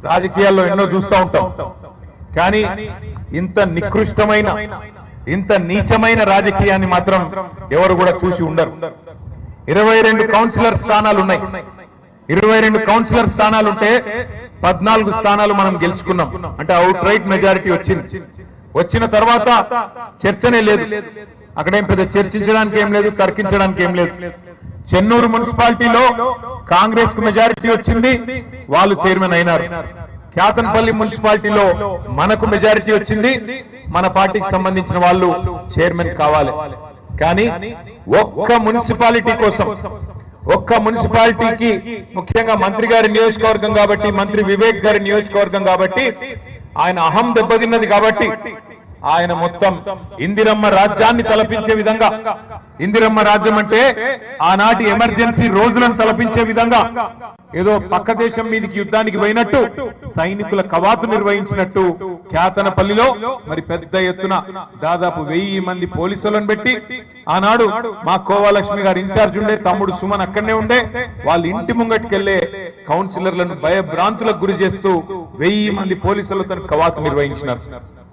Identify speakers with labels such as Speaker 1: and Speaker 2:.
Speaker 1: రాజకీయాల్లో ఎన్నో చూస్తూ ఉంటాం. కానీ ఇంత నికృష్టమైన ఇంత నీచమైన రాజకీయాన్ని మాత్రం ఎవరు కూడా చూసి ఉండరు. 22 కౌన్సిలర్ స్థానాలు ఉన్నాయి. 22 కౌన్సిలర్ స్థానాలు ఉంటే 14 స్థానాలు మనం గెలుచుకున్నాం. అంటే అవుట్ రైట్ మెజారిటీ వచ్చింది. వచ్చిన తర్వాత చర్చనే లేదు. అక్కడేం పెద్ద చర్చించడానికి ఏం లేదు, తర్కించడానికి ఏం లేదు. చెన్నూరు మున్సిపాలిటీలో కాంగ్రెస్ కు మెజారిటీ వచ్చింది, వాళ్ళు చైర్మన్ అయినారు. క్యాతన్పల్లి మున్సిపాలిటీలో మనకు మెజారిటీ వచ్చింది, మన పార్టీకి సంబంధించిన వాళ్ళు చైర్మన్ కావాలి. కానీ ఒక్క మున్సిపాలిటీ కోసం, ఒక్క మున్సిపాలిటీకి, ముఖ్యంగా మంత్రి గారి నియోజకవర్గం కాబట్టి, మంత్రి వివేక్ గారి నియోజకవర్గం కాబట్టి, ఆయన అహం దెబ్బతిన్నది కాబట్టి ఆయన మొత్తం ఇందిరమ్మ రాజ్యాన్ని తలపించే విధంగా, ఇందిరమ్మ రాజ్యం అంటే ఆనాటి ఎమర్జెన్సీ రోజులను తలపించే విధంగా, ఏదో పక్క దేశం మీదకి యుద్ధానికి పోయినట్టు సైనికుల కవాతు నిర్వహించినట్టు క్యాతనపల్లిలో మరి పెద్ద ఎత్తున దాదాపు 1000 మంది పోలీసులను పెట్టి, ఆనాడు మా కోవాలక్ష్మి గారు ఇన్ఛార్జ్ ఉండే, తమ్ముడు సుమన్ అక్కడనే ఉండే, వాళ్ళ ఇంటి ముంగట్టుకెళ్లే కౌన్సిలర్లను భయభ్రాంతులకు గురి చేస్తూ 1000 మంది పోలీసులతో కవాతు నిర్వహించినారు.